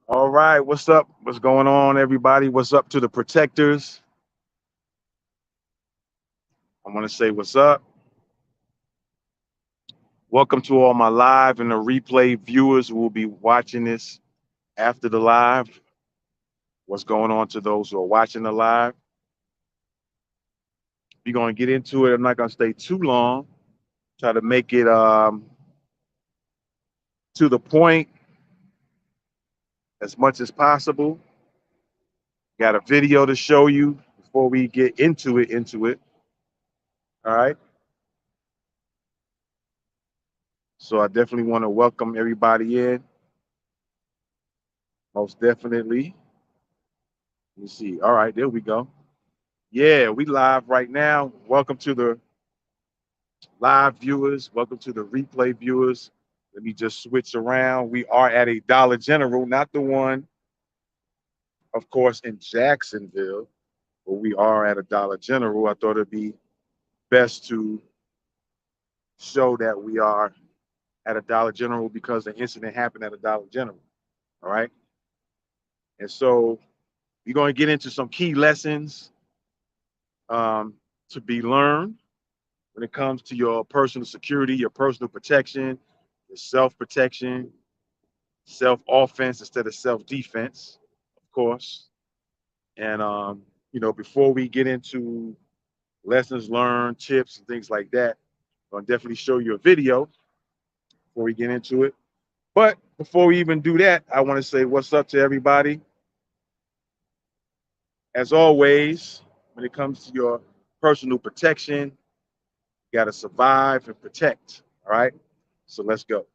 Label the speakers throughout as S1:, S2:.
S1: All right, what's up? What's going on, everybody? What's up to the protectors? I want to say what's up. Welcome to all my live and the replay viewers who will be watching this after the live. What's going on to those who are watching the live? We're going to get into it. I'm not going to stay too long. Try to make it to the point as much as possible. Got a video to show you before we get into it. All right. So I definitely want to welcome everybody in. Most definitely. Let me see. All right, there we go. Yeah, we live right now. Welcome to the live viewers. Welcome to the replay viewers. Let me just switch around. We are at a Dollar General, not the one, of course, in Jacksonville, but we are at a Dollar General. I thought it'd be best to show that we are at a Dollar General because the incident happened at a Dollar General. All right. And so we're going to get into some key lessons to be learned when it comes to your personal security, your personal protection, your self protection, self offense instead of self defense, of course. And, before we get into lessons learned, tips, and things like that, I'll definitely show you a video before we get into it. But before we even do that, I want to say what's up to everybody. As always, when it comes to your personal protection, you got to survive and protect. All right. So let's go.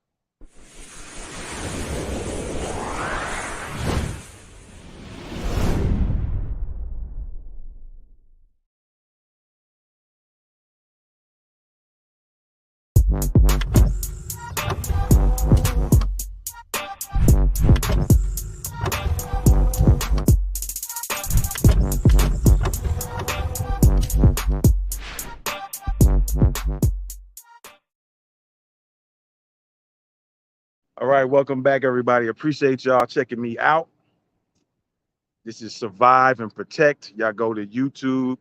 S1: All right, welcome back, everybody. Appreciate y'all checking me out. This is Survive and Protect. Y'all go to YouTube,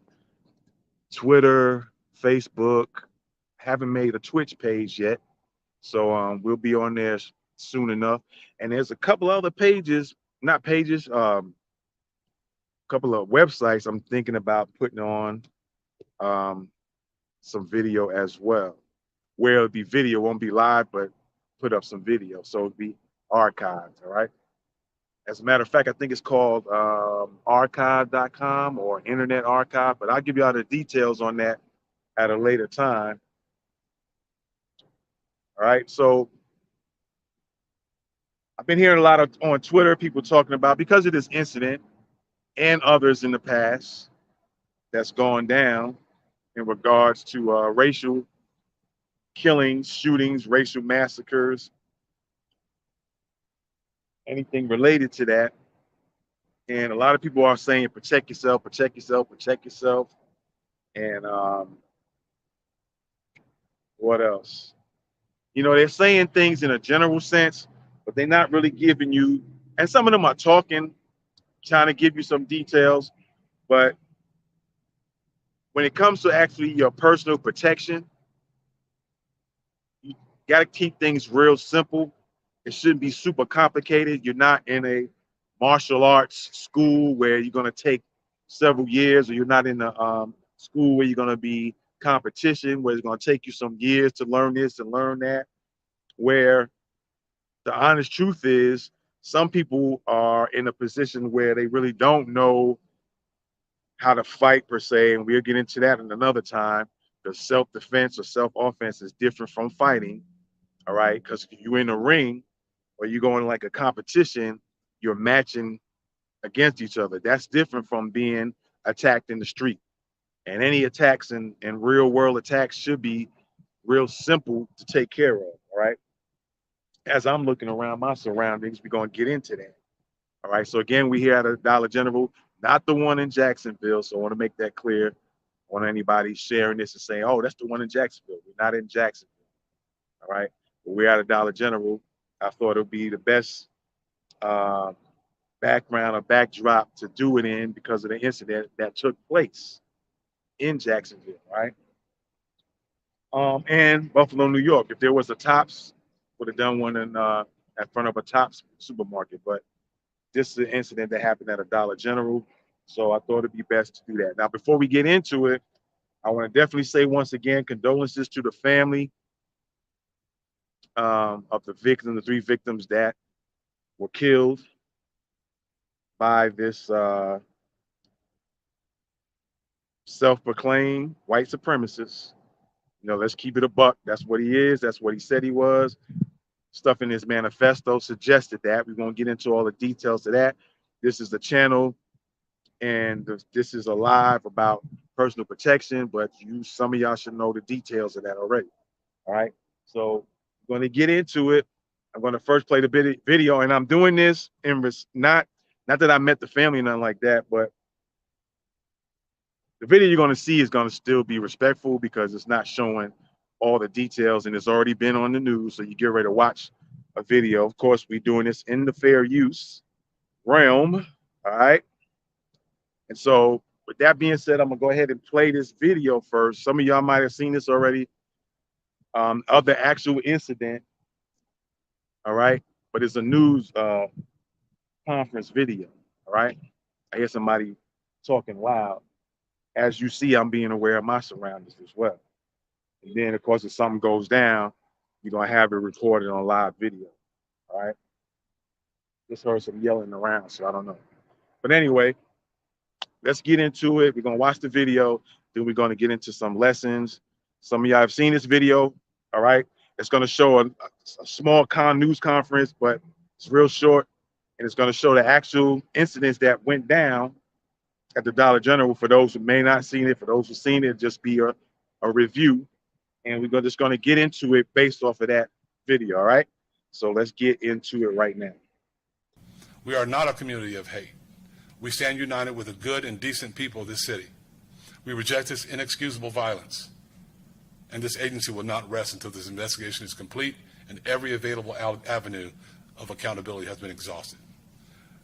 S1: Twitter, Facebook. Haven't made a Twitch page yet, so we'll be on there soon enough. And there's a couple other pages, not pages, a couple of websites I'm thinking about putting on um, some video as well. Where it'll be video, won't be live, but put up some video, so it'll be archived. All right. As a matter of fact, I think it's called archive.com or Internet Archive, but I'll give you all the details on that at a later time. All right. So I've been hearing a lot of on Twitter people talking about because of this incident and others in the past that's gone down in regards to racial killings, shootings, racial massacres, anything related to that. And a lot of people are saying protect yourself, protect yourself, protect yourself. And what else? They're saying things in a general sense, but they're not really giving you, and some of them are talking, trying to give you some details. But when it comes to actually your personal protection, you got to keep things real simple. It shouldn't be super complicated. You're not in a martial arts school where you're going to take several years, or you're not in a school where you're going to be competition, where it's going to take you some years to learn this and learn that. Where the honest truth is, some people are in a position where they really don't know how to fight per se, and we'll get into that in another time. Because self-defense or self-offense is different from fighting. All right, because if you're in a ring or you're going like a competition, you're matching against each other. That's different from being attacked in the street. And any attacks and real world attacks should be real simple to take care of. All right. As I'm looking around my surroundings, we're going to get into that. All right. So again, we here at a Dollar General, not the one in Jacksonville. So I want to make that clear. On anybody sharing this and saying, "Oh, that's the one in Jacksonville." We're not in Jacksonville. All right. But we're at a Dollar General. I thought it would be the best background or backdrop to do it in because of the incident that took place in Jacksonville, right? And Buffalo, New York. If there was a Tops, would have done one in front of a Tops supermarket. But this is an incident that happened at a Dollar General, so I thought it'd be best to do that. Now, before we get into it, I want to definitely say once again condolences to the family of the victim, the three victims that were killed by this self-proclaimed white supremacist. You know, let's keep it a buck. That's what he is. That's what he said he was. Stuff in his manifesto suggested that. We won't get into all the details of that. This is the channel, and this is a live about personal protection, but some of y'all should know the details of that already. All right. So I'm going to get into it. I'm going to first play the video, and I'm doing this in not that I met the family or nothing like that, but the video you're going to see is going to still be respectful because it's not showing all the details, and it's already been on the news. So you get ready to watch a video. Of course, we're doing this in the fair use realm. All right. And so with that being said, I'm going to go ahead and play this video first. Some of y'all might have seen this already of the actual incident. All right. But it's a news conference video. All right. I hear somebody talking loud. As you see, I'm being aware of my surroundings as well. And then, of course, if something goes down, you're going to have it recorded on live video. All right. Just heard some yelling around, so I don't know. But anyway, let's get into it. We're going to watch the video. Then we're going to get into some lessons. Some of y'all have seen this video. All right. It's going to show a small news conference, but it's real short. And it's going to show the actual incidents that went down at the Dollar General. For those who may not seen it, for those who've seen it, just be a review. And we're just going to get into it based off of that video. All right. So let's get into it right now.
S2: We are not a community of hate. We stand united with the good and decent people of this city. We reject this inexcusable violence. And this agency will not rest until this investigation is complete and every available avenue of accountability has been exhausted.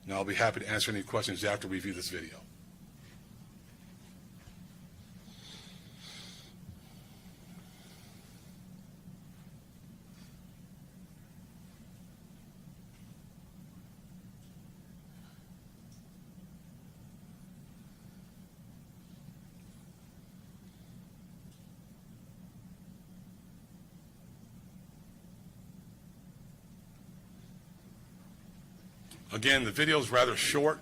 S2: Now, I'll be happy to answer any questions after we view this video. Again, the video is rather short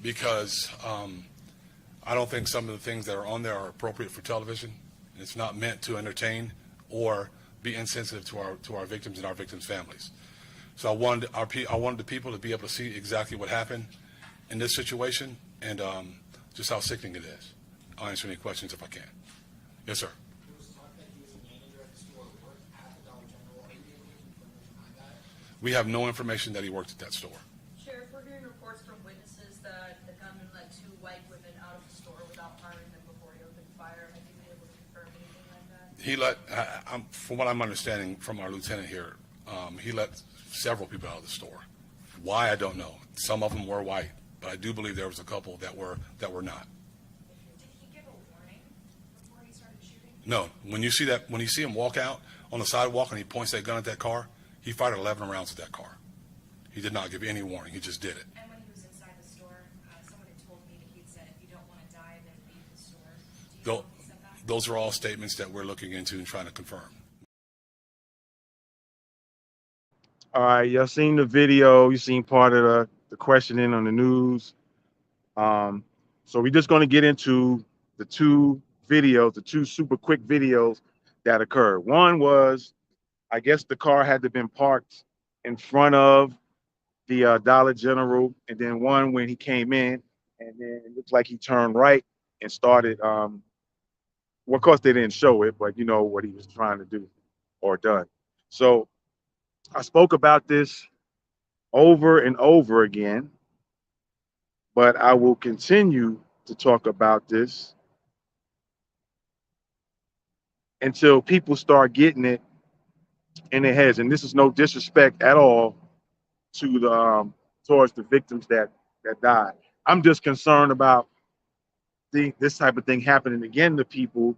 S2: because I don't think some of the things that are on there are appropriate for television. It's not meant to entertain or be insensitive to our victims and our victims' families. So I wanted the people to be able to see exactly what happened in this situation and just how sickening it is. I'll answer any questions if I can. Yes, sir. We have no information that he worked at that store.
S3: Sheriff, we're getting reports from witnesses that the gunman let two white women out of the store without harming them before he opened fire. Have you been able to confirm anything like that?
S2: He let, from what I'm understanding from our lieutenant here, he let several people out of the store. Why, I don't know. Some of them were white, but I do believe there was a couple that were not.
S3: Did he give a warning before he started shooting?
S2: No. When you see him walk out on the sidewalk and he points that gun at that car, he fired 11 rounds at that car. He did not give any warning. He just did it.
S3: And when he was inside the store, someone had told me that he had said, if you don't want to die, then leave the store. Do you know if he said that?
S2: Those are all statements that we're looking into and trying to confirm.
S1: All right, y'all seen the video. You seen part of the questioning on the news. So we're just going to get into the two videos, the two super quick videos that occurred. One was, I guess the car had to been parked in front of the Dollar General, and then one when he came in, and then it looks like he turned right and started. Well, of course they didn't show it, but you know what he was trying to do or done. So I spoke about this over and over again, but I will continue to talk about this until people start getting it in their heads. And this is no disrespect at all to the towards the victims that that died. I'm just concerned about this type of thing happening again to people,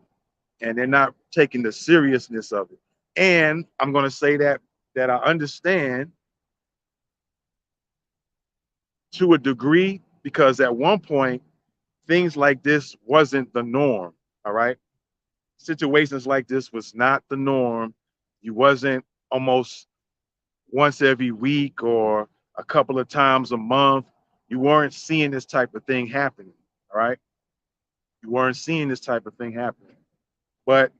S1: and they're not taking the seriousness of it. And I'm going to say that I understand to a degree, because at one point things like this wasn't the norm. All right, situations like this was not the norm. You wasn't almost once every week or a couple of times a month. You weren't seeing this type of thing happening. All right, you weren't seeing this type of thing happening. But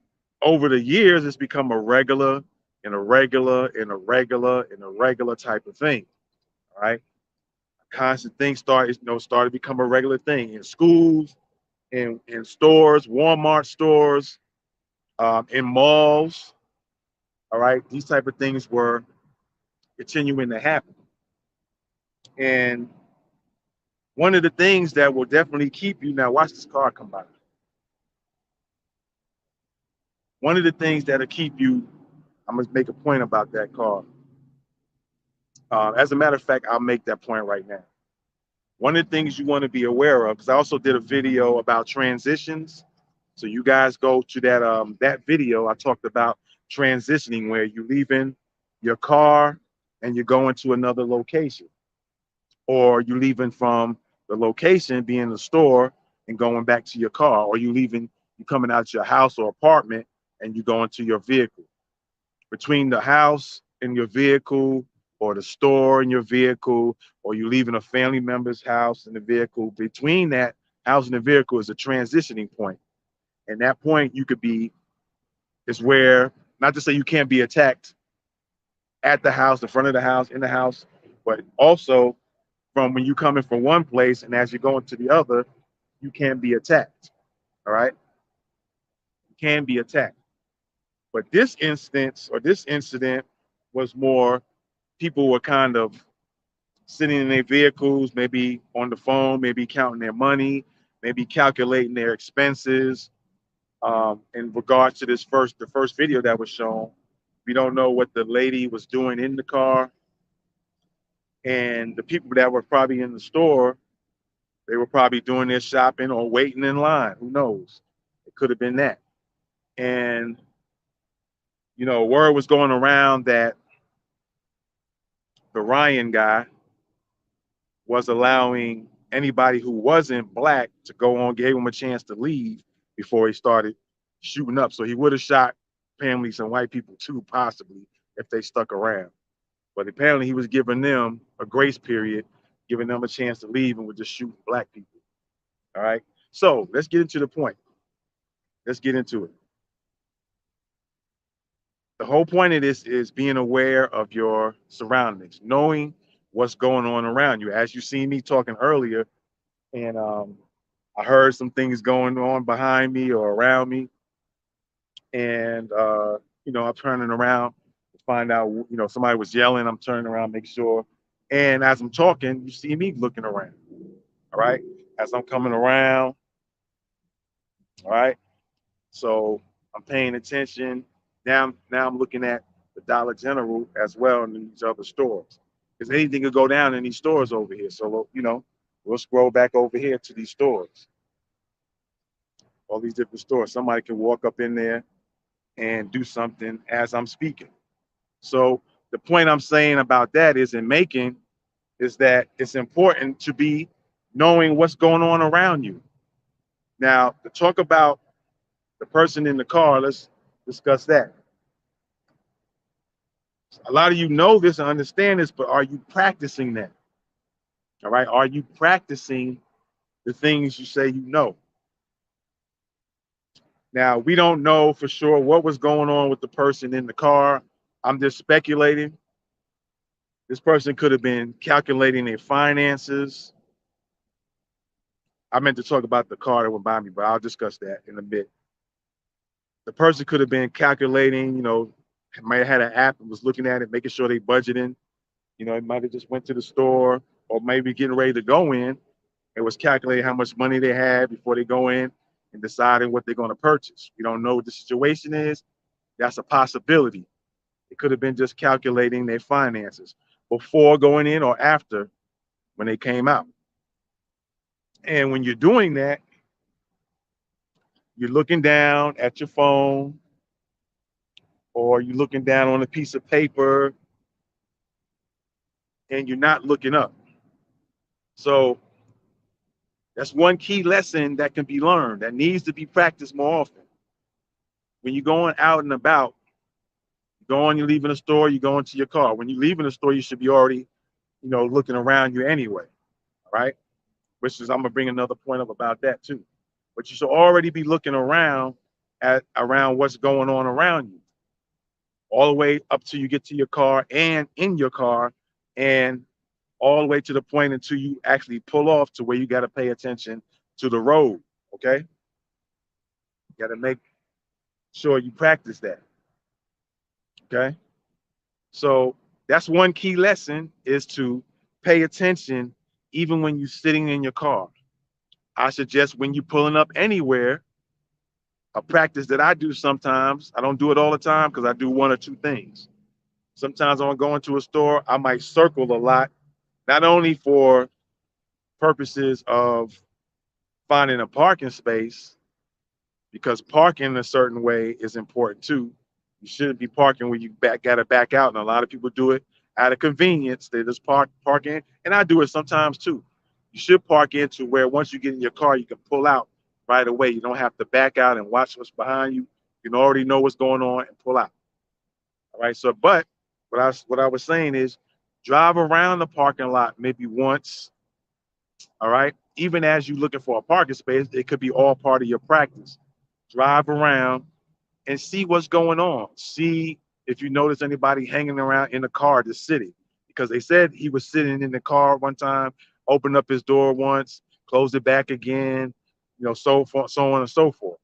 S1: over the years, it's become a regular and a regular and a regular and a regular type of thing. All right, constant thing started to become a regular thing in schools, in stores, Walmart stores, in malls. All right, these type of things were continuing to happen. And one of the things that will definitely keep you, now watch this car come by. One of the things that'll keep you, I'm gonna make a point about that car. As a matter of fact, I'll make that point right now. One of the things you want to be aware of, because I also did a video about transitions. So you guys go to that video. I talked about transitioning, where you're leaving your car and you're going to another location, or you're leaving from the location, being the store, and going back to your car, or you coming out your house or apartment and you go into your vehicle. Between the house and your vehicle, or the store and your vehicle, or you leaving a family member's house and the vehicle, between that house and the vehicle is a transitioning point. And that point is where, not to say you can't be attacked at the house, in front of the house, in the house, but also from when you coming from one place and as you're going to the other, you can be attacked. All right, you can be attacked. But this instance, or this incident, was more, people were kind of sitting in their vehicles, maybe on the phone, maybe counting their money, maybe calculating their expenses. In regards to the first video that was shown, we don't know what the lady was doing in the car, and the people that were probably in the store, they were probably doing their shopping or waiting in line. Who knows? It could have been that. And word was going around that the Ryan guy was allowing anybody who wasn't black to go on, gave him a chance to leave before he started shooting up. So he would have shot families and white people too, possibly, if they stuck around. But apparently he was giving them a grace period, giving them a chance to leave, and was just shooting black people. All right. So let's get into the point. Let's get into it. The whole point of this is being aware of your surroundings, knowing what's going on around you. As you see me talking earlier, and I heard some things going on behind me or around me, and I'm turning around to find out. Somebody was yelling. I'm turning around, make sure. And as I'm talking, you see me looking around. All right, as I'm coming around. All right, so I'm paying attention. Now I'm looking at the Dollar General as well, and these other stores, because anything could go down in these stores over here. So we'll scroll back over here to these stores, all these different stores. Somebody can walk up in there and do something as I'm speaking. So the point I'm saying about that is that it's important to be knowing what's going on around you. Now, to talk about the person in the car, let's discuss that. A lot of you know this and understand this, but are you practicing that? All right. Are you practicing the things you say you know? Now, we don't know for sure what was going on with the person in the car. I'm just speculating. This person could have been calculating their finances. I meant to talk about the car that went by me, but I'll discuss that in a bit. The person could have been calculating, might have had an app and was looking at it, making sure they budgeting. It might have just went to the store, or maybe getting ready to go in and was calculating how much money they had before they go in and deciding what they're going to purchase. We don't know what the situation is. That's a possibility. It could have been just calculating their finances before going in or after when they came out. And when you're doing that, you're looking down at your phone or you're looking down on a piece of paper and you're not looking up. So that's one key lesson that can be learned that needs to be practiced more often. When you're going out and about, you're leaving the store, you're going to your car. When you're leaving the store, you should be already, looking around you anyway. All right. Which is, I'm gonna bring another point up about that too. But you should already be looking around what's going on around you, all the way up till you get to your car and in your car, and all the way to the point until you actually pull off to where you got to pay attention to the road. Okay, you got to make sure you practice that. Okay, so that's one key lesson is to pay attention even when you're sitting in your car. I suggest when you're pulling up anywhere, a practice that I do sometimes. I don't do it all the time because I do one or two things. Sometimes when I go into a store, I might circle a lot, not only for purposes of finding a parking space, because parking a certain way is important too. You shouldn't be parking where you gotta back out, and a lot of people do it out of convenience. They just park in, and I do it sometimes too. You should park into where once you get in your car, you can pull out right away. You don't have to back out and watch what's behind you. You can already know what's going on and pull out. All right. So, but what I was saying is, drive around the parking lot maybe once. All right. Even as you're looking for a parking space, it could be all part of your practice. Drive around and see what's going on. See if you notice anybody hanging around in the car just sitting. Because they said he was sitting in the car one time, opened up his door once, closed it back again, so forth, so on and so forth.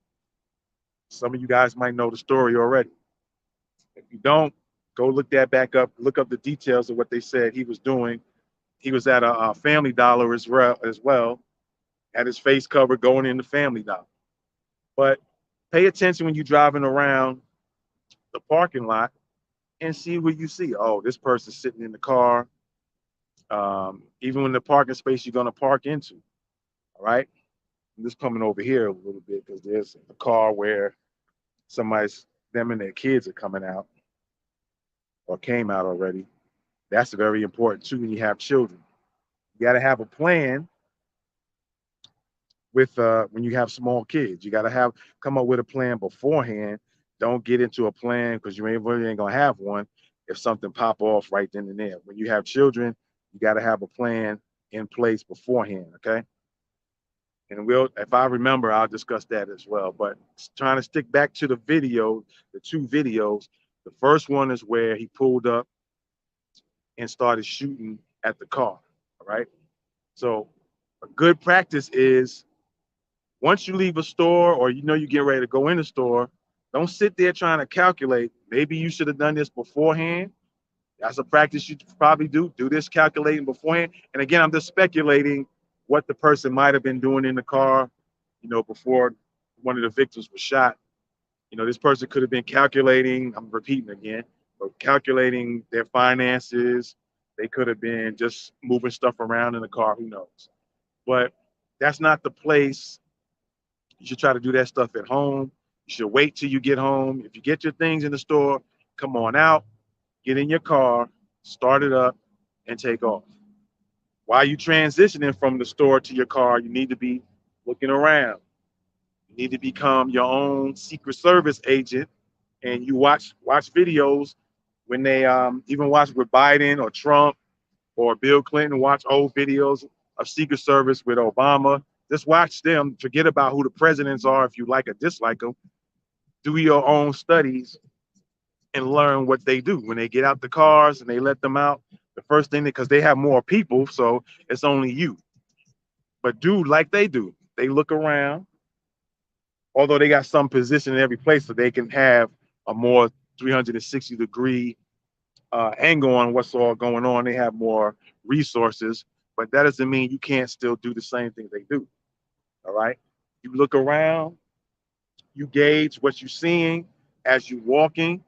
S1: Some of you guys might know the story already. If you don't, go look that back up, look up the details of what they said he was doing. He was at a Family Dollar as well, had his face covered going into Family Dollar. But pay attention when you're driving around the parking lot and see what you see. Oh, this person's sitting in the car. Even in the parking space you're going to park into. All right. I'm just coming over here a little bit because there's a car where them and their kids are coming out or came out already. That's very important too when you have children. You got to have a plan with when you have small kids. You got to come up with a plan beforehand. Don't get into a plan because you really ain't gonna have one if something pop off right then and there. When you have children, you got to have a plan in place beforehand. Okay. And if I remember, I'll discuss that as well. But trying to stick back to the two videos. The first one is where he pulled up and started shooting at the car. All right. So a good practice is once you leave a store or you get ready to go in the store, don't sit there trying to calculate. Maybe you should have done this beforehand. That's a practice you probably do. Do this calculating beforehand. And again, I'm just speculating what the person might have been doing in the car, before one of the victims was shot. This person could have been calculating, I'm repeating again, but calculating their finances. They could have been just moving stuff around in the car, who knows? But that's not the place. You should try to do that stuff at home. You should wait till you get home. If you get your things in the store, come on out, get in your car, start it up, and take off. While you transitioning from the store to your car, you need to be looking around. You need to become your own Secret Service agent, and you watch videos when they even watch with Biden or Trump or Bill Clinton. Watch old videos of Secret Service with Obama. Just watch them. Forget about who the presidents are if you like or dislike them. Do your own studies and learn what they do when they get out the cars and they let them out. The first thing, because they have more people, so it's only you. But do like they do. They look around, although they got some position in every place, so they can have a more 360-degree angle on what's all going on. They have more resources, but that doesn't mean you can't still do the same thing they do. All right. You look around, you gauge what you're seeing as you're walking,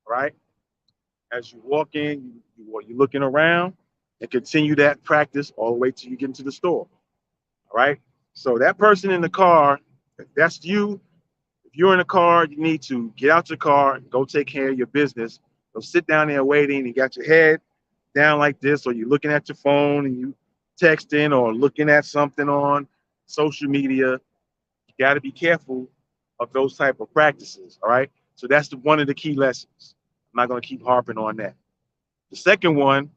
S1: right? As you're walking, you're looking around and continue that practice all the way till you get into the store. All right. So that person in the car, if that's you, if you're in a car, you need to get out your car and go take care of your business. Don't sit down there waiting. You got your head down like this, or you're looking at your phone and you texting or looking at something on social media. You got to be careful of those type of practices. All right. So that's one of the key lessons. I'm not going to keep harping on that. The second one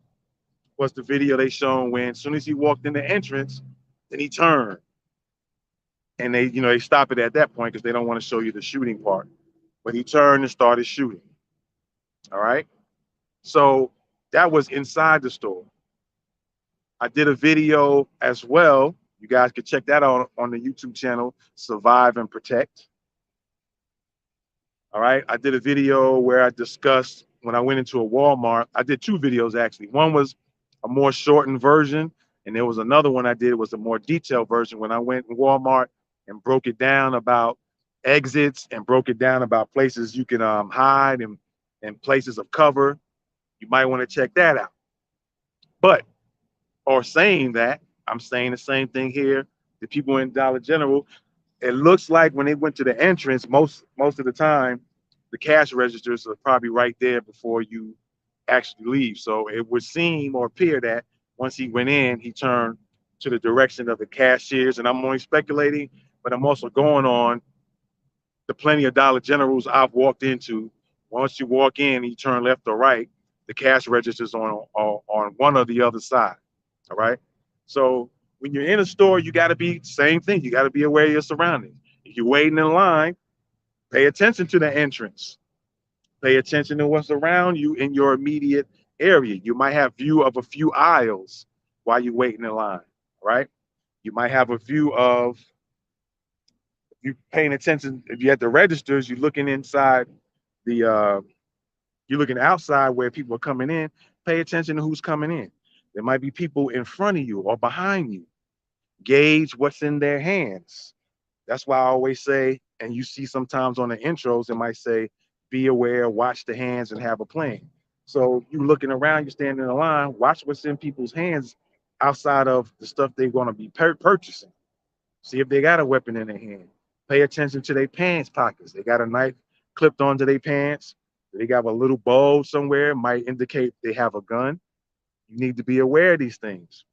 S1: was the video they shown when as soon as he walked in the entrance, then he turned. And they stop it at that point because they don't want to show you the shooting part. But he turned and started shooting. All right. So that was inside the store. I did a video as well. You guys can check that out on the YouTube channel, Survive and Protect. All right. I did a video where I discussed when I went into a Walmart. I did two videos actually. One was a more shortened version, and there was another one I did was a more detailed version when I went in Walmart and broke it down about exits and broke it down about places you can hide and places of cover. You might want to check that out. But or saying that, I'm saying the same thing here. The people in Dollar General, it looks like when they went to the entrance, most of the time, the cash registers are probably right there before you actually leave. So it would seem or appear that once he went in, he turned to the direction of the cashiers. And I'm only speculating, but I'm also going on the plenty of Dollar Generals I've walked into. Once you walk in, you turn left or right, the cash registers on one or the other side. All right. So when you're in a store, you got to be same thing. You got to be aware of your surroundings. If you're waiting in line, pay attention to the entrance. Pay attention to what's around you in your immediate area. You might have view of a few aisles while you're waiting in line. Right. You might have a view of you paying attention. If you're at the registers, you're looking inside the you're looking outside where people are coming in. Pay attention to who's coming in. There might be people in front of you or behind you. Gauge what's in their hands. That's why I always say, and you see sometimes on the intros, it might say, be aware, watch the hands, and have a plan. So you looking around, you're standing in a line, watch what's in people's hands outside of the stuff they're going to be purchasing. See if they got a weapon in their hand. Pay attention to their pants pockets. They got a knife clipped onto their pants. They got a little bulge somewhere, might indicate they have a gun. You need to be aware of these things.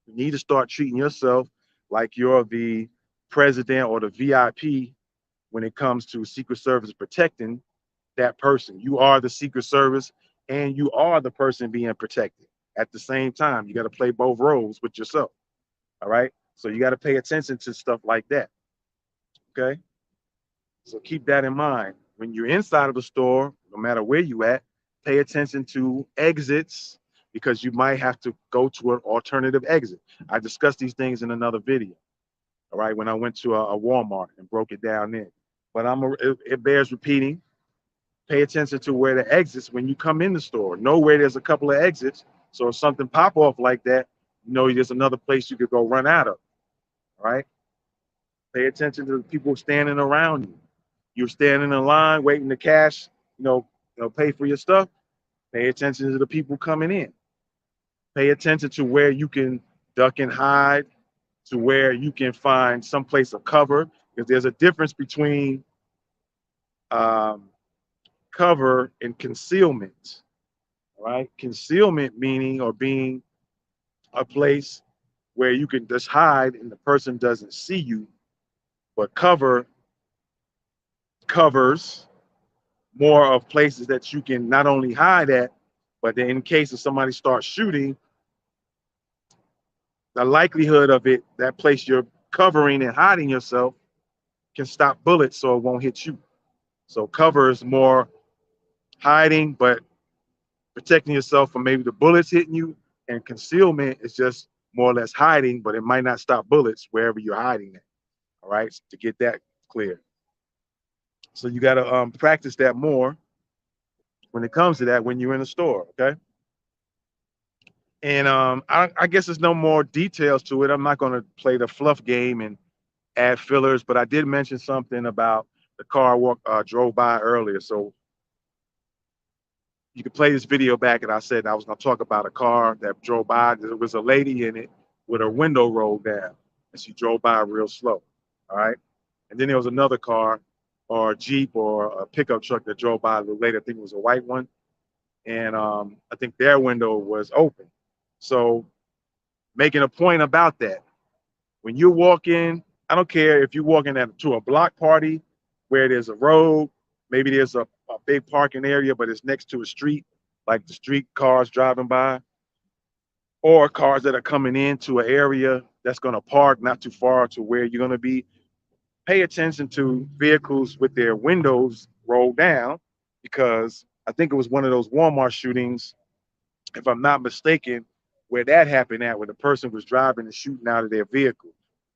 S1: You need to start treating yourself like you're the president or the VIP when it comes to Secret Service protecting that person. You are the Secret Service and you are the person being protected. At the same time, you got to play both roles with yourself. All right. So you got to pay attention to stuff like that. Okay. So keep that in mind. When you're inside of the store, no matter where you at, pay attention to exits because you might have to go to an alternative exit. I discussed these things in another video. All right, when I went to a Walmart and broke it down there. But it bears repeating. Pay attention to where the exits when you come in the store. Know where there's a couple of exits. So if something pop off like that, you know there's another place you could go run out of. All right. Pay attention to the people standing around you. You're standing in line waiting to cash, pay for your stuff. Pay attention to the people coming in. Pay attention to where you can duck and hide, to where you can find some place of cover. Because there's a difference between cover and concealment. All right, concealment meaning or being a place where you can just hide and the person doesn't see you, but cover covers more of places that you can not only hide at, but then in case of somebody starts shooting, the likelihood of it, that place you're covering and hiding yourself can stop bullets so it won't hit you. So cover is more hiding, but protecting yourself from maybe the bullets hitting you, and concealment is just more or less hiding, but it might not stop bullets wherever you're hiding at. All right, so to get that clear. So you got to practice that more when it comes to that when you're in the store, okay? And I guess there's no more details to it. I'm not going to play the fluff game and add fillers, but I did mention something about the car drove by earlier. So you can play this video back, and I said I was going to talk about a car that drove by. There was a lady in it with her window rolled down. and she drove by real slow. All right. And then there was another car or a Jeep or a pickup truck that drove by a little later. I think it was a white one. And I think their window was open. So making a point about that. When you're walking, I don't care if you're walking to a block party where there's a road, maybe there's a big parking area, but it's next to a street, like the street cars driving by, or cars that are coming into an area that's going to park not too far to where you're going to be. Pay attention to vehicles with their windows rolled down, because I think it was one of those Walmart shootings, if I'm not mistaken, where that happened at, where the person was driving and shooting out of their vehicle.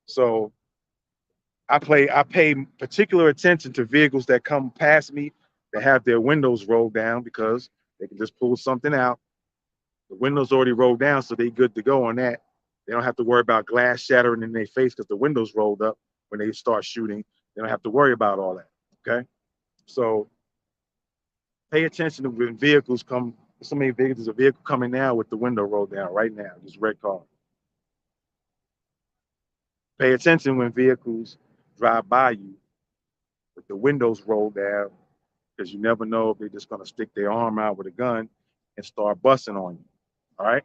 S1: So I pay particular attention to vehicles that come past me that have their windows rolled down, because they can just pull something out. The windows already rolled down, so they good to go on that. They don't have to worry about glass shattering in their face because the windows rolled up when they start shooting. They don't have to worry about all that. Okay. So pay attention to when vehicles come. So many vehicles, there's a vehicle coming now with the window rolled down right now, this red car. Pay attention when vehicles drive by you with the windows rolled down, because you never know if they're just going to stick their arm out with a gun and start busting on you. All right.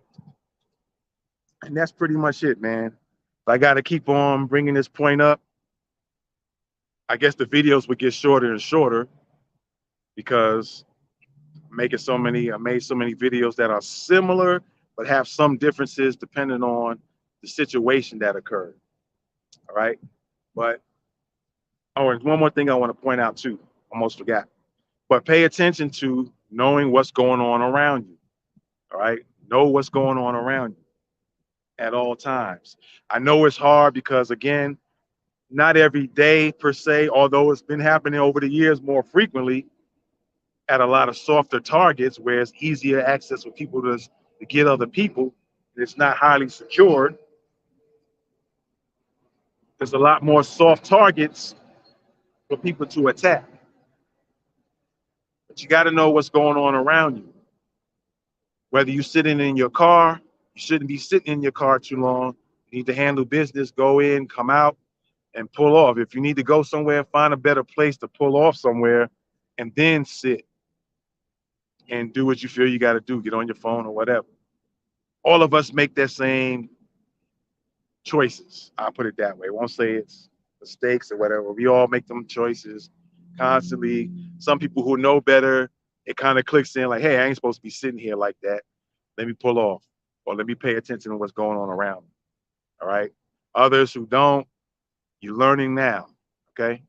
S1: And that's pretty much it, man. I got to keep on bringing this point up. I guess the videos would get shorter and shorter because I made so many videos that are similar but have some differences depending on the situation that occurred. All right. But oh, and one more thing I want to point out too. Almost forgot. But pay attention to knowing what's going on around you. All right. Know what's going on around you at all times. I know it's hard because, again, not every day per se, although it's been happening over the years more frequently at a lot of softer targets where it's easier access for people to get other people. It's not highly secured. There's a lot more soft targets for people to attack. But you got to know what's going on around you. Whether you're sitting in your car, you shouldn't be sitting in your car too long. You need to handle business, go in, come out, and pull off. If you need to go somewhere, find a better place to pull off somewhere and then sit and do what you feel you got to do. Get on your phone or whatever. All of us make that same choices. I'll put it that way. I won't say it's mistakes or whatever. We all make them choices constantly. Some people who know better, it kind of clicks in like, hey, I ain't supposed to be sitting here like that. Let me pull off, or let me pay attention to what's going on around me. All right. Others who don't, you're learning now. Okay.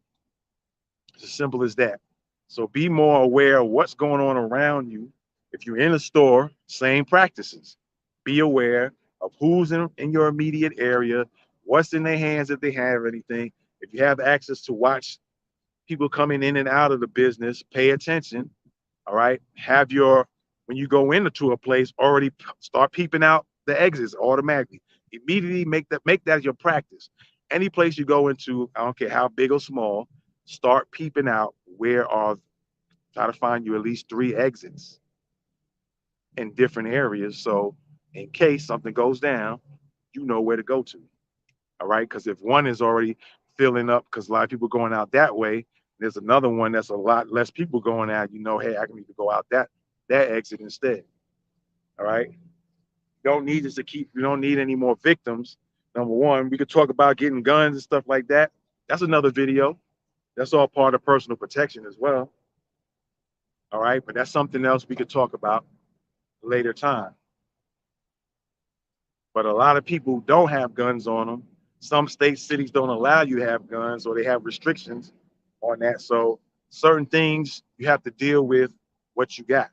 S1: It's as simple as that. So be more aware of what's going on around you. If you're in a store, same practices. Be aware of who's in your immediate area, what's in their hands if they have anything. If you have access to watch people coming in and out of the business, pay attention. All right. When you go into a place, already start peeping out the exits automatically. Immediately make that your practice. Any place you go into, I don't care how big or small, start peeping out try to find you at least 3 exits in different areas. So in case something goes down, you know where to go to. All right. Because if one is already filling up, because a lot of people going out that way, there's another one that's a lot less people going out. Hey, I can need to go out that exit instead. All right. We don't need any more victims. Number one, we could talk about getting guns and stuff like that. That's another video. That's all part of personal protection as well. All right. But that's something else we could talk about later time. But a lot of people don't have guns on them. Some states, cities don't allow you to have guns, or they have restrictions on that. So certain things you have to deal with what you got.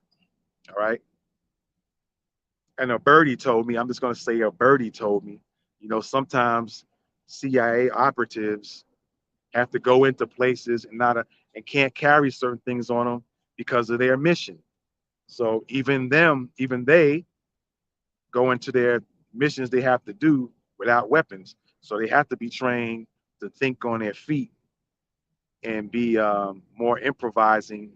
S1: All right. And a birdie told me, I'm just going to say a birdie told me, sometimes CIA operatives have to go into places and can't carry certain things on them because of their mission. So even they go into their missions they have to do without weapons. So they have to be trained to think on their feet and be more improvising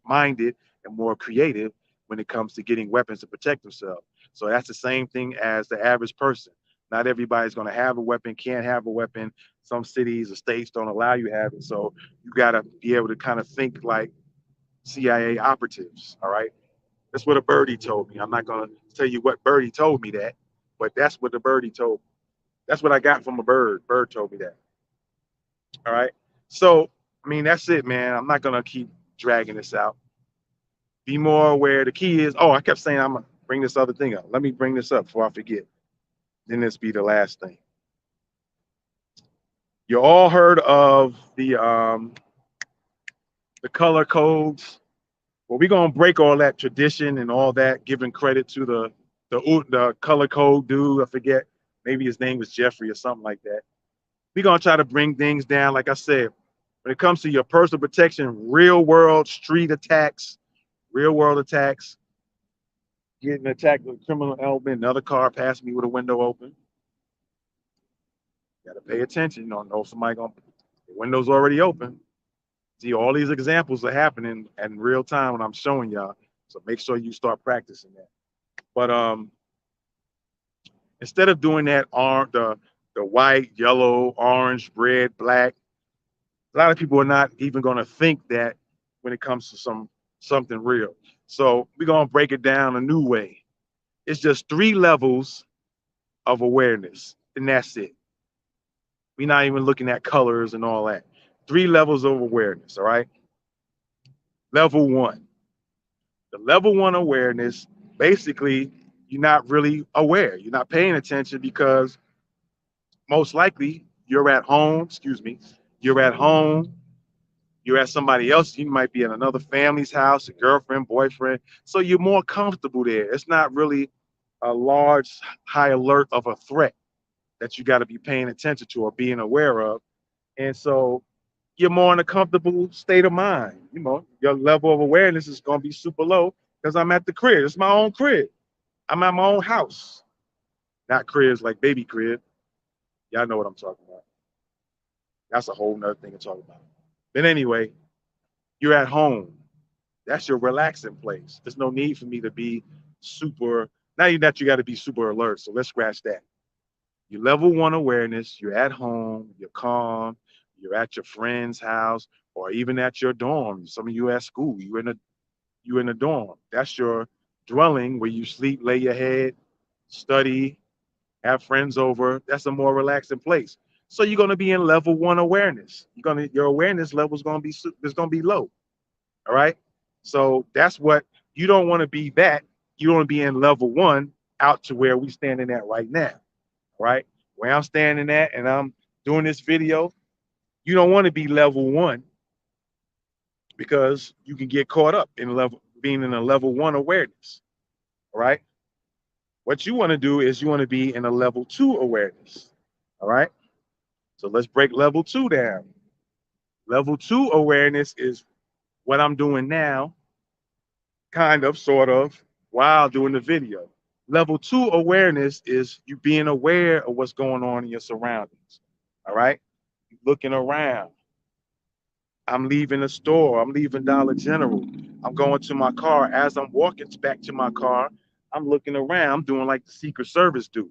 S1: minded and more creative when it comes to getting weapons to protect themselves. So that's the same thing as the average person. Not everybody's going to have a weapon, can't have a weapon. Some cities or states don't allow you to have it. So you got to be able to kind of think like CIA operatives. All right. That's what a birdie told me. I'm not going to tell you what birdie told me that, but that's what the birdie told me. That's what I got from a bird. Bird told me that. All right. So, I mean, that's it, man. I'm not going to keep dragging this out. Be more aware. The key is, oh, I kept saying I'm going to bring this other thing up. Let me bring this up before I forget. Then this be the last thing. You all heard of the color codes. Well, we're gonna break all that tradition and all that, giving credit to the color code dude. I forget, maybe his name was Jeffrey or something like that. We're gonna try to bring things down. Like I said, when it comes to your personal protection, real world street attacks, real world attacks, getting attacked with a criminal element, another car passed me with a window open. You gotta pay attention. You don't know if somebody gonna the window's already open. See, all these examples are happening in real time when I'm showing y'all. So make sure you start practicing that. But instead of doing that, the white, yellow, orange, red, black, a lot of people are not even going to think that when it comes to something real. So we're going to break it down a new way. It's just 3 levels of awareness, and that's it. We're not even looking at colors and all that. 3 levels of awareness, all right? Level 1. The level 1 awareness, basically, you're not really aware. You're not paying attention because most likely you're at home, you're at home, you're at somebody else, you might be at another family's house, a girlfriend, boyfriend. So you're more comfortable there. It's not really a large, high alert of a threat that you got to be paying attention to or being aware of. And so you're more in a comfortable state of mind. You know, your level of awareness is going to be super low because I'm at the crib. It's my own crib. I'm at my own house, not cribs like baby crib. Y'all know what I'm talking about. That's a whole nother thing to talk about. But anyway, you're at home. That's your relaxing place. There's no need for me to be super, not even that you got to be super alert. So let's scratch that. Your level 1 awareness, you're at home, you're calm, you're at your friend's house, or even at your dorm. Some of you at school, you in a dorm. That's your dwelling where you sleep, lay your head, study, have friends over. That's a more relaxing place. So you're going to be in level 1 awareness. Your awareness level is going to be low. All right. So that's what you don't want to be. That you want to be in level 1 out to where we standing at right now. Right where I'm standing at, and I'm doing this video. You don't want to be level 1 because you can get caught up in being in a level 1 awareness. All right. What you want to do is you want to be in a level 2 awareness. All right. So let's break level 2 down. Level 2 awareness is what I'm doing now, kind of, sort of, while doing the video. Level 2 awareness is you being aware of what's going on in your surroundings. All right. Looking around. I'm leaving the store. I'm leaving Dollar General. I'm going to my car. As I'm walking back to my car, I'm looking around. I'm doing like the Secret Service do.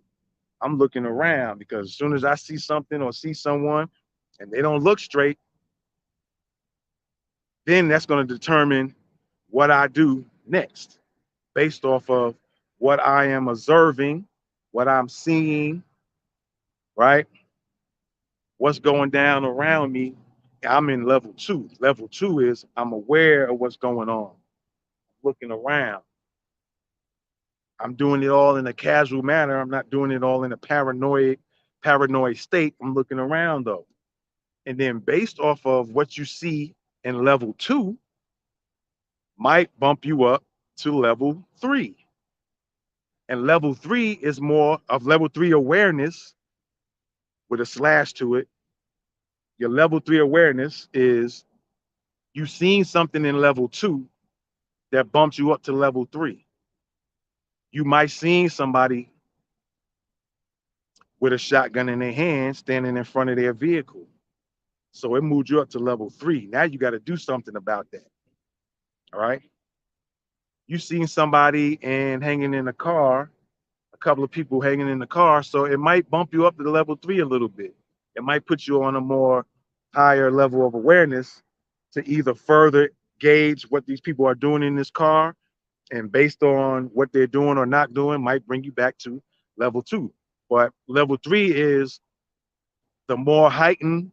S1: I'm looking around because as soon as I see something or see someone and they don't look straight, then that's going to determine what I do next based off of what I am observing, what I'm seeing, right? What's going down around me. I'm in level 2. Level 2 is I'm aware of what's going on, looking around. I'm doing it all in a casual manner. I'm not doing it all in a paranoid state. I'm looking around though. And then based off of what you see in level 2 might bump you up to level 3. And level 3 is more of level 3 awareness with a slash to it. Your level 3 awareness is you seen something in level 2 that bumps you up to level 3. You might seen somebody with a shotgun in their hand standing in front of their vehicle. So it moved you up to level 3. Now you got to do something about that. All right. You seen somebody and hanging in a car, a couple of people hanging in the car. So it might bump you up to the level 3 a little bit. It might put you on a more higher level of awareness to either further gauge what these people are doing in this car, and based on what they're doing or not doing, might bring you back to level 2. But level 3 is the more heightened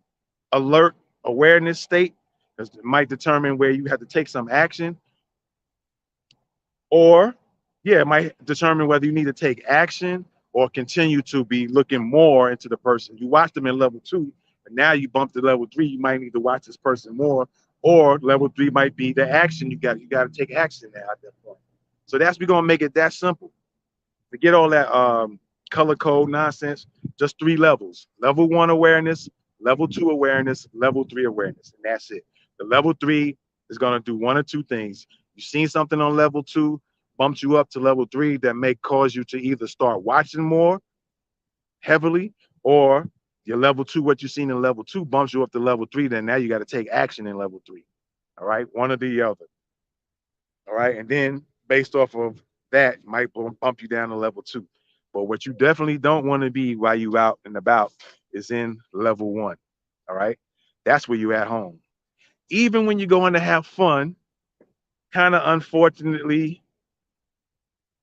S1: alert awareness state, because it might determine where you have to take some action, or yeah, it might determine whether you need to take action or continue to be looking more into the person. You watch them in level 2, but now you bump to level 3, you might need to watch this person more, or level 3 might be the action you got to take action now at that point. So we're gonna make it that simple. Forget all that color code nonsense. Just 3 levels: level 1 awareness, level 2 awareness, level 3 awareness, and that's it. The level 3 is gonna do one or two things. You've seen something on level 2, bumps you up to level 3 that may cause you to either start watching more heavily, or your level 2, what you've seen in level 2 bumps you up to level 3. Then now you got to take action in level 3. All right, one or the other. All right, and then based off of that, might bump you down to level 2. But what you definitely don't want to be while you out and about is in level 1. All right, that's where you at home. Even when you're going to have fun, kind of unfortunately,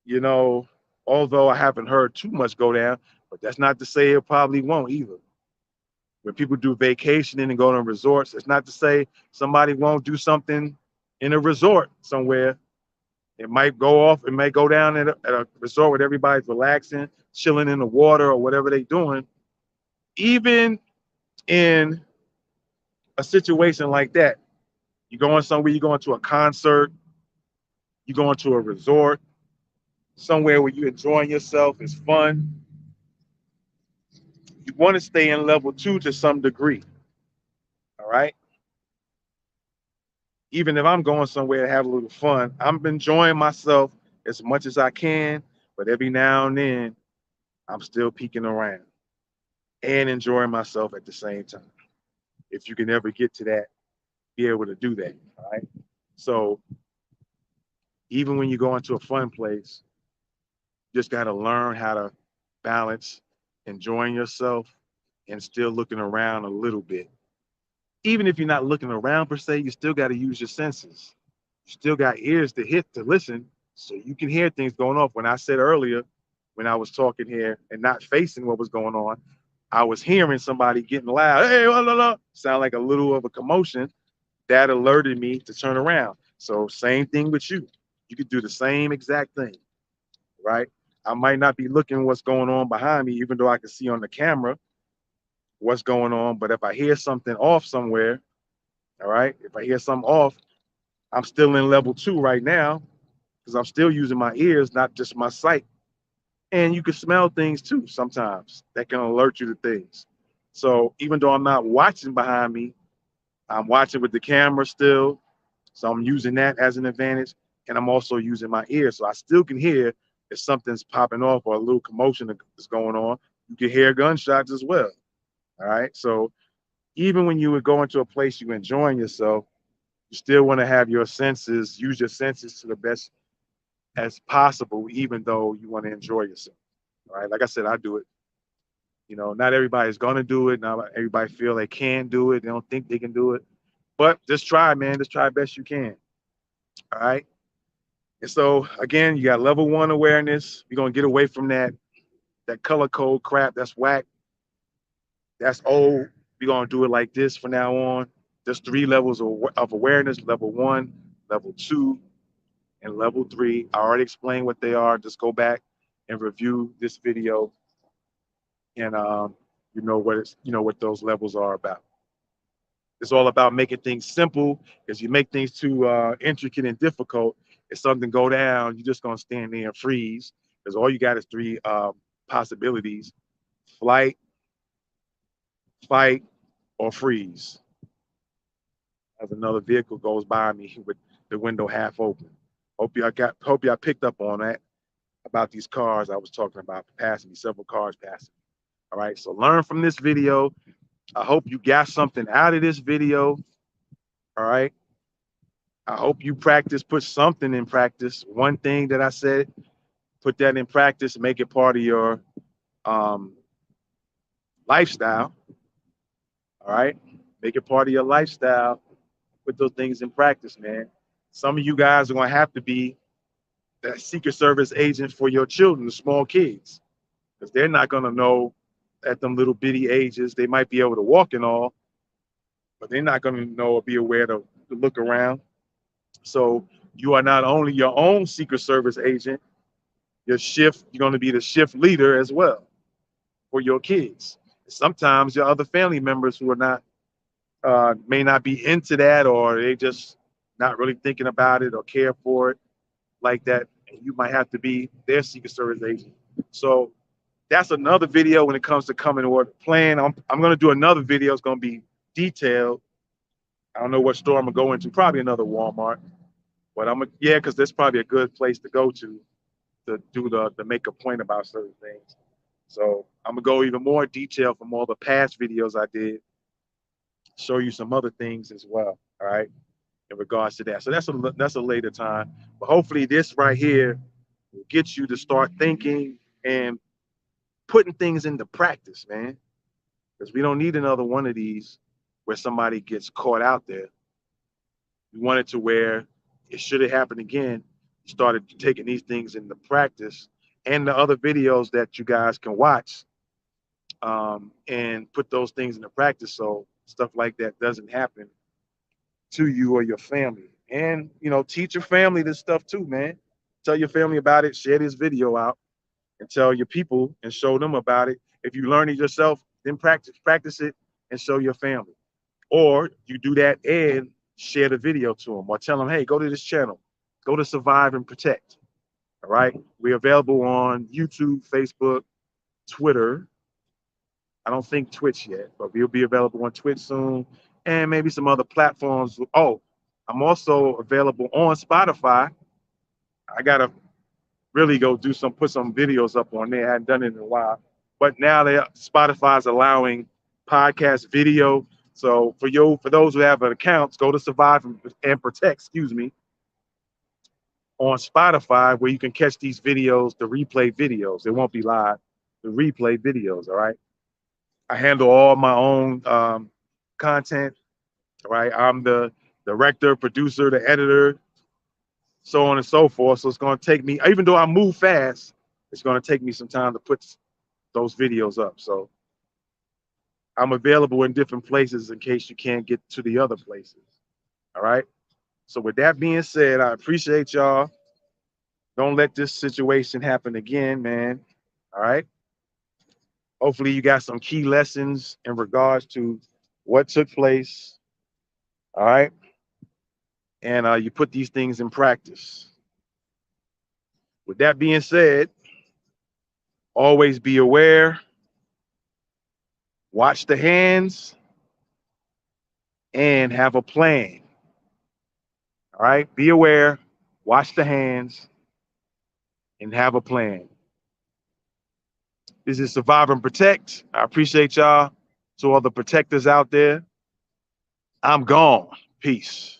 S1: you know, although I haven't heard too much go down, but that's not to say it probably won't either. When people do vacationing and go to resorts, it's not to say somebody won't do something in a resort somewhere. It might go off, it may go down at a resort where everybody's relaxing, chilling in the water or whatever they're doing. Even in a situation like that, you're going somewhere, you're going to a concert, you're going to a resort, somewhere where you're enjoying yourself, it's fun. You want to stay in level 2 to some degree. All right. Even if I'm going somewhere to have a little fun, I'm enjoying myself as much as I can, but every now and then I'm still peeking around and enjoying myself at the same time. If you can ever get to that, be able to do that. All right. So even when you go into a fun place, you just got to learn how to balance enjoying yourself and still looking around a little bit. Even if you're not looking around per se, you still got to use your senses. You still got ears to hit to listen, so you can hear things going off. When I said earlier, when I was talking here and not facing what was going on, I was hearing somebody getting loud. Hey, blah, blah, blah. Sound like a little of a commotion. That alerted me to turn around. So same thing with you. You could do the same exact thing, right? I might not be looking what's going on behind me, even though I can see on the camera what's going on. But if I hear something off somewhere, all right, if I hear something off, I'm still in level 2 right now because I'm still using my ears, not just my sight. And you can smell things too sometimes that can alert you to things. So even though I'm not watching behind me, I'm watching with the camera still. So I'm using that as an advantage. And I'm also using my ears. So I still can hear if something's popping off or a little commotion is going on. You can hear gunshots as well. All right. So even when you would go into a place you're enjoying yourself, you still want to have your senses, use your senses to the best as possible, even though you want to enjoy yourself. All right. Like I said, I do it. You know, not everybody's gonna do it. Not everybody feel they can do it. They don't think they can do it. But just try, man. Just try best you can. All right. And so again, you got level 1 awareness. You're gonna get away from that color code crap. That's whack. That's old. We're gonna do it like this from now on. There's 3 levels of awareness: level 1, level 2, and level 3. I already explained what they are. Just go back and review this video, and you know what those levels are about. It's all about making things simple, because you make things too intricate and difficult. If something go down, you're just gonna stand there and freeze, because all you got is 3 possibilities: flight, fight, or freeze. As another vehicle goes by me with the window half open. Hope y'all picked up on that about these cars I was talking about passing me, several cars passing. All right, so learn from this video. I hope you got something out of this video. All right. I hope you put something in practice. One thing that I said, put that in practice, make it part of your um, lifestyle. All right, make it part of your lifestyle. Put those things in practice, man. Some of you guys are gonna have to be that Secret Service agent for your children, the small kids, because they're not gonna know at them little bitty ages. They might be able to walk and all, but they're not gonna know or be aware to look around. So you are not only your own Secret Service agent, you're going to be the shift leader as well for your kids. Sometimes your other family members who are not may not be into that, or they just not really thinking about it or care for it like that. And you might have to be their Secret Service agent. So that's another video when it comes to coming order plan. I'm going to do another video. It's going to be detailed. I don't know what store I'm going to go into. Probably another Walmart. But yeah, because that's probably a good place to go to do to make a point about certain things. So I'm gonna go even more detail from all the past videos I did, show you some other things as well. All right, in regards to that. So that's a later time. But hopefully this right here will get you to start thinking and putting things into practice, man. Because we don't need another one of these where somebody gets caught out there. We want it to where it should have happened again. You started taking these things into practice, and the other videos that you guys can watch and put those things into practice so stuff like that doesn't happen to you or your family. And teach your family this stuff too, man. Tell your family about it, share this video out, and tell your people and show them about it. If you learn it yourself, then practice it and show your family. Or you do that and share the video to them, or tell them, hey, go to this channel, go to Survive and Protect. All right. We're available on YouTube, Facebook, Twitter. I don't think Twitch yet, but we'll be available on Twitch soon, and maybe some other platforms. Oh, I'm also available on Spotify. I gotta really go put some videos up on there. I hadn't done it in a while, but now Spotify's allowing podcast video. So for those who have an account, go to Survive and Protect, on Spotify, where you can catch these videos, the replay videos. They won't be live, the replay videos. All right. I handle all my own content. All right. I'm the director, producer, the editor, so on and so forth. So it's going to take me, even though I move fast, it's going to take me some time to put those videos up. So I'm available in different places in case you can't get to the other places. All right. So with that being said, I appreciate y'all. Don't let this situation happen again, man. All right. Hopefully you got some key lessons in regards to what took place. All right. And you put these things in practice. With that being said, always be aware, watch the hands, and have a plan. All right. Be aware, watch the hands, and have a plan. This is Survive and Protect. I appreciate y'all. To all the protectors out there, I'm gone. Peace.